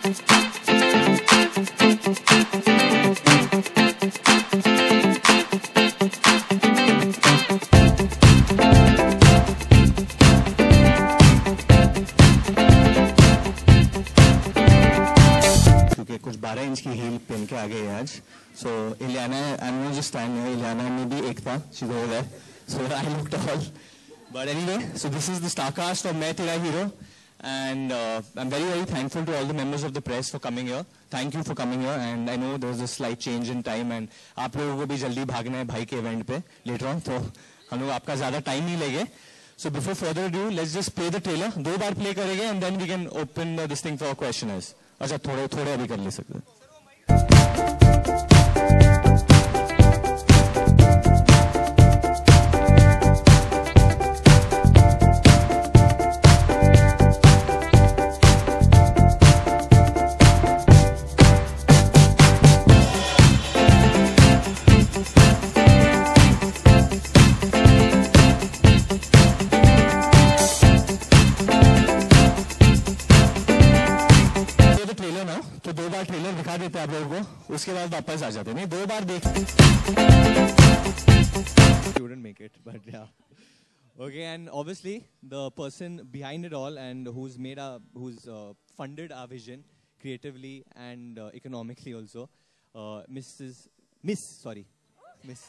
कुछ 12 इंच की हील पहन के आ गए आज. So Ileana, I'm not just standing here. Ileana and maybe Ekta, she's over there. So I look tall. But anyway, so this is the star cast of Main Tera Hero, and I'm very, very thankful to all the members of the press for coming here. Thank you for coming here, and I know there's a slight change in time, and आप लोगों को भी जल्दी भागना है भाई के event पे later on, तो हम लोग आपका ज़्यादा टाइम नहीं लेंगे. So before further ado, let's just play the trailer. 2 bar play करेंगे, and then we can open this thing for questioners. अच्छा थोड़े अभी कर ले सकते हैं. तो 2 बार ट्रेलर दिखा देते हैं आप लोगों को, उसके बाद वापस आ जाते हैं. नहीं 2 बार देख. Couldn't make it, but yeah. Okay, and obviously the person behind it all and who's funded our vision creatively and economically also, Miss. Sorry. This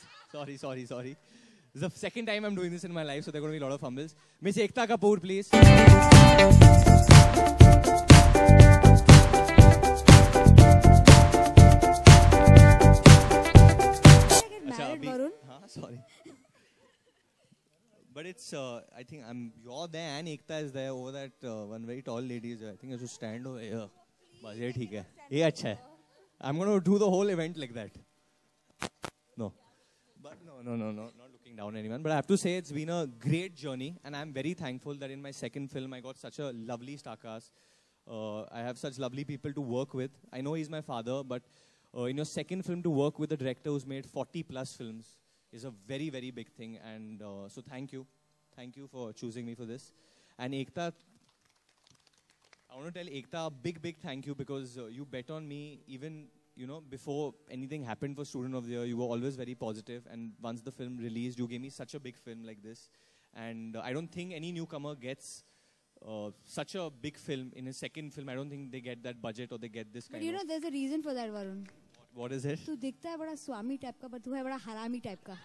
is the second time I'm doing this in my life, so there are going to be a lot of fumbles. Miss Ekta Kapoor, please. Sorry. But it's, I think you're there and Ekta is there over that one very tall lady is there. I think I should stand over here. Bas, ye theek hai. Ye acha hai. I'm going to do the whole event like that. No. But no, not looking down on anyone. But I have to say it's been a great journey, and I'm very thankful that in my second film I got such a lovely star cast. I have such lovely people to work with. I know he's my father, but in your second film to work with a director who's made 40 plus films is a very, very big thing, and so thank you for choosing me for this. And Ekta, I want to tell Ekta a big thank you, because you bet on me even, before anything happened for Student of the Year. You were always very positive, and once the film released, you gave me such a big film like this, and I don't think any newcomer gets such a big film in his second film. I don't think they get that budget or they get this kind of. But there's a reason for that, Varun. What is it? तू दिखता है बड़ा स्वामी type का, पर तू है बड़ा हरामी टाइप का.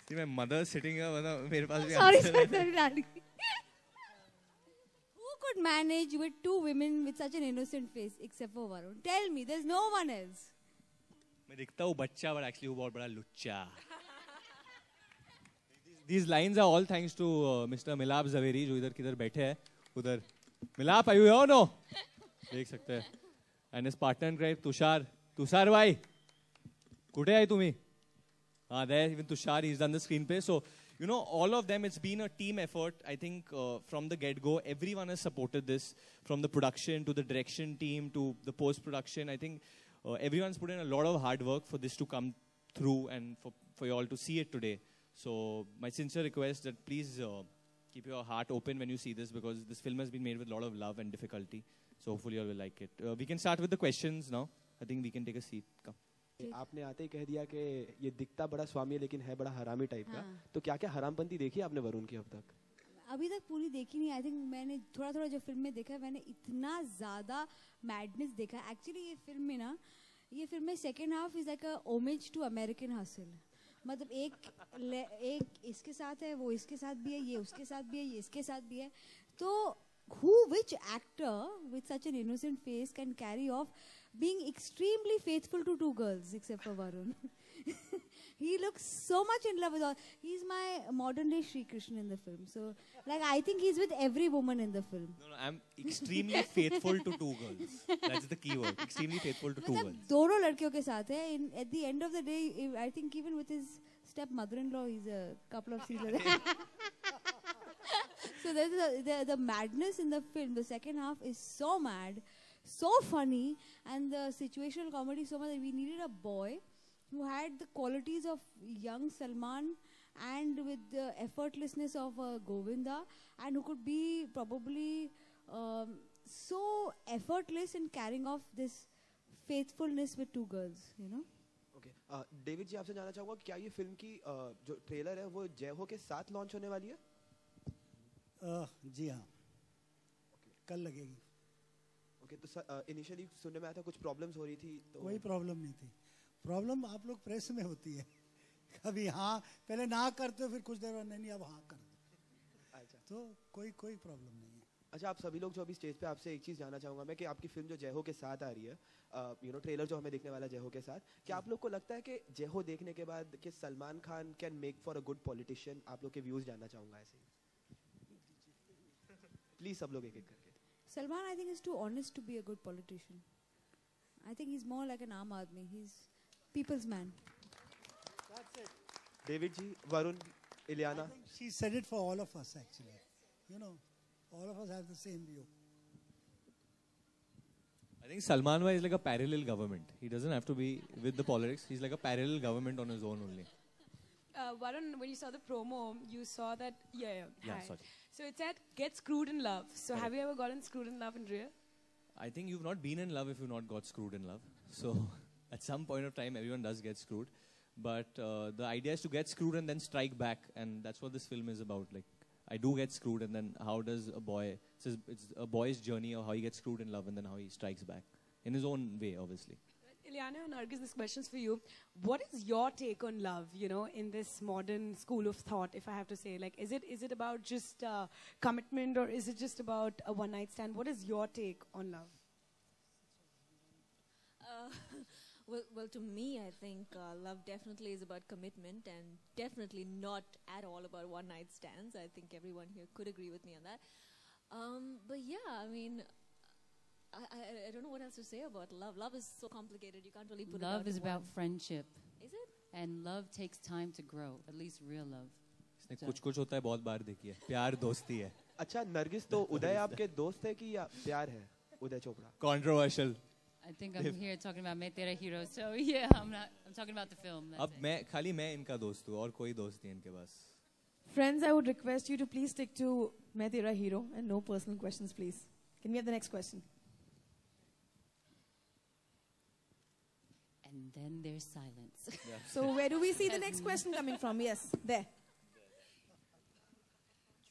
See, my mother sitting here, मेरे पास भी. Sorry, Daddy. Who could manage with 2 women with such an innocent face except for Varun? Tell me, there's no one else. मैं दिखता हूँ बच्चा, but actually वो बहुत बड़ा लुच्चा. These lines are all thanks to Mr. Milap Zaveri, जो इधर किधर बैठे हैं. उधर Milap, are you here or no? देख सकते हैं. And his partner in crime, Tushar भाई, कुठे आहे तुम्ही? There, even Tushar, he's done the screenplay. So, all of them, it's been a team effort. I think from the get-go, everyone has supported this, from the production to the direction team to the post-production. I think everyone's put in a lot of hard work for this to come through and for you all to see it today. So, my sincere request that please keep your heart open when you see this, because this film has been made with a lot of love and difficulty. So hopefully you all will like it. We can start with the questions now. I think we can take a seat. Come. आपने आते ही कह दिया कि ये दिखता बड़ा स्वामी है लेकिन है बड़ा हरामी टाइप का. तो क्या हरामपंती देखी आपने वरुण की अब तक? अभी तक पूरी देखी नहीं. आई थिंक मैंने थोड़ा जो फिल्म में देखा है, मैंने इतना ज्यादा मैडनेस देखा है. एक्चुअली ये फिल्म में second half is like a homage to American Hustle. मतलब एक इसके साथ है, वो इसके साथ भी है, ये उसके साथ भी है, ये इसके साथ भी है. तो which actor with such an innocent face can carry off being extremely faithful to 2 girls except for Varun? He looks so much in love with all. He's my modern day Shri Krishna in the film. So, I think he's with every woman in the film. No, I'm extremely faithful to 2 girls. That's the key word. Extremely faithful to 2 girls. दोनों लड़कियों के साथ है. At the end of the day, I think even with his step-mother-in-law, he's a couple of scenes like that. So there's the madness in the film. The second half is so mad, so funny, and the situational comedy so much that we needed a boy who had the qualities of young Salman and with the effortlessness of Govinda, and who could be probably so effortless in carrying off this faithfulness with two girls, you know. Okay David ji आपसे जानना चाहूंगा क्या ये film की जो trailer है वो जय हो के साथ लॉन्च होने वाली है? जी हाँ, कल लगेगी। ओके तो सर इनिशियली सुनने में आया था कुछ प्रॉब्लम्स हो रही थी तो कोई प्रॉब्लम नहीं थी। प्रॉब्लम आप लोग प्रेस में होती है, कभी हाँ पहले ना करते हो फिर कुछ देर बाद नहीं अब हाँ कर दो। अच्छा तो कोई प्रॉब्लम नहीं है। अच्छा आप सभी लोग जो अभी स्टेज पे आपसे एक चीज जानना चाहूंगा मैं कि आपकी फिल्म जो जय हो के साथ आ रही है यू नो ट्रेलर जो हमें देखने वाला है जय हो के साथ, क्या आप लोग को लगता है कि जय हो देखने के बाद कि Salman Khan can make for a good politician? आप लोग के व्यूज जानना चाहूंगा ऐसे ही प्लीज सब लोग एक एक करके। Salman, I think, is too honest to be a good politician. I think he's more like an Aam Aadmi. He's people's man. That's it. David ji, Varun, Ileana, I think she said it for all of us actually. You know, all of us have the same view. I think Salman Bhai is like a parallel government. He doesn't have to be with the politics. He's like a parallel government on his own only. Varun, when you saw the promo, you saw that, Yeah, hi. sorry. So it said, get screwed in love. So Correct. have you ever gotten screwed in love in real? I think you've not been in love if you've not got screwed in love. So at some point of time, everyone does get screwed. But the idea is to get screwed and then strike back. And that's what this film is about. Like, I do get screwed and then how does a boy, it's a boy's journey of how he gets screwed in love and then how he strikes back. In his own way, obviously. Ileana and Nargis, this question's for you. What is your take on love, you know, in this modern school of thought, if I have to say? Like, is it about just commitment or is it just about a one-night stand? What is your take on love? Well, to me, I think love definitely is about commitment and definitely not at all about one-night stands. I think everyone here could agree with me on that. But yeah, I mean, I don't know what else to say about love. Love is so complicated. You can't really put it out Love is in about one. friendship. Is it? And love takes time to grow, at least real love. इसने कुछ होता है बहुत बार देखी है. प्यार दोस्ती है. अच्छा नरगिस तो उदय आपके दोस्त है कि या प्यार है Uday Chopra? Controversial. I think I'm here talking about Me Tera Hero, so yeah, I'm talking about the film. अब खाली मैं इनका दोस्त हूँ और कोई दोस्त नहीं इनके पास. Friends, I would request you to please stick to Main Tera Hero and no personal questions, please. Can we have the next question? And then there's silence. Yeah. So where do we see the next question coming from? Yes, there.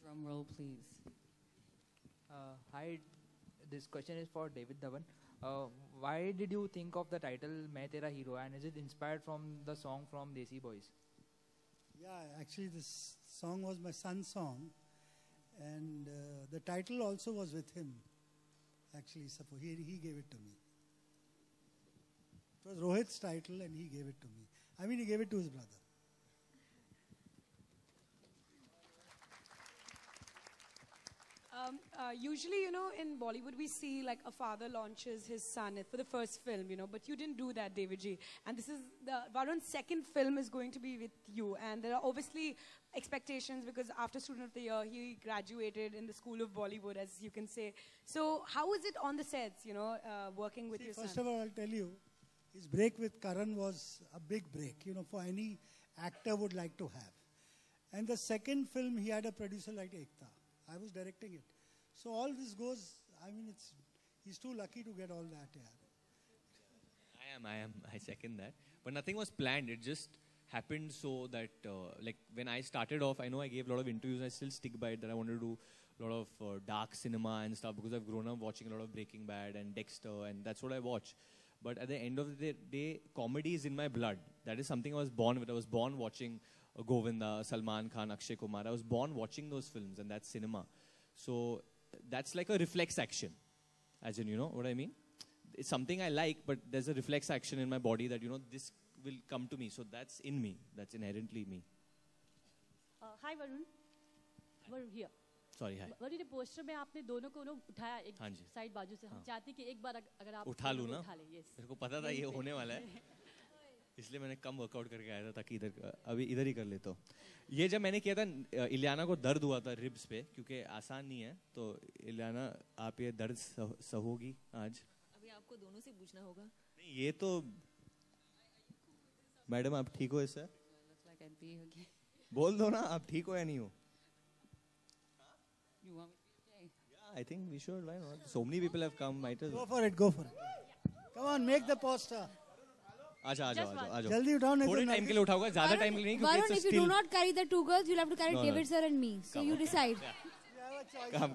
Drum roll, please. Hi, this question is for David Dhawan. Why did you think of the title Main Tera Hero, and is it inspired from the song from Desi Boys? Yeah, actually this song was my son's song, and the title also was with him. Actually, he gave it to me. It was Rohit's title and he gave it to me. I mean, he gave it to his brother. Usually, you know, in Bollywood, we see like a father launches his son for the first film, you know, but you didn't do that, David Ji. And this is Varun's second film is going to be with you. And there are obviously expectations because after Student of the Year, he graduated in the School of Bollywood, as you can say. So how is it on the sets, you know, working with your son? First of all, I'll tell you, his break with Karan was a big break, you know, for any actor would like to have. And the second film, he had a producer like Ekta. I was directing it. So all this goes, I mean, he's too lucky to get all that. Yeah. I am. I second that. But nothing was planned. It just happened so that, like, when I started off, I know I gave a lot of interviews. I still stick by it that I wanted to do a lot of dark cinema and stuff because I've grown up watching a lot of Breaking Bad and Dexter, and that's what I watch. But at the end of the day, comedy is in my blood. That is something I was born with. I was born watching Govinda, Salman Khan, Akshay Kumar. I was born watching those films, and that's cinema. So that's like a reflex action, as in, you know what I mean? It's something I like, but there's a reflex action in my body that, you know, this will come to me. So that's in me. That's inherently me. Hi, Varun. Varun, here. Sorry, hi. Varun, ये poster में आपने दोनों को उठाया एक हाँ जी. Side बाजू से. हम चाहते कि एक बार अगर आप उठा लूँ ना. उठा लें. Yes. मेरे को पता था ये होने वाला है. इसलिए मैंने कम वर्कआउट करके आया था ताकि अभी इधर ही कर लेता हूँ. ये जब मैंने किया था, इलियाना को दर्द हुआ था रिब्स पे क्योंकि आसान नहीं है. तो इलियाना, आप ये दर्द सहोगी आज? अभी आपको दोनों से पूछना होगा. नहीं, ये तो मैडम आप ठीक हो इससे? Looks like I'd be okay. बोल दो ना आप ठीक हो या नहीं हो. You want me to stay? Yeah, I think we should. Why not? So many people have come. Might as Go well. for it, go for it. Come on, make the poster. आ जाओ. जल्दी उठाओ नहीं थोड़े तो time के लिए उठाऊंगा, ज्यादा टाइम के लिए नहीं, क्योंकि Varun, it's a if you do still. not carry the two girls, you'll have to carry No, no. David sir and me. So you decide. Come.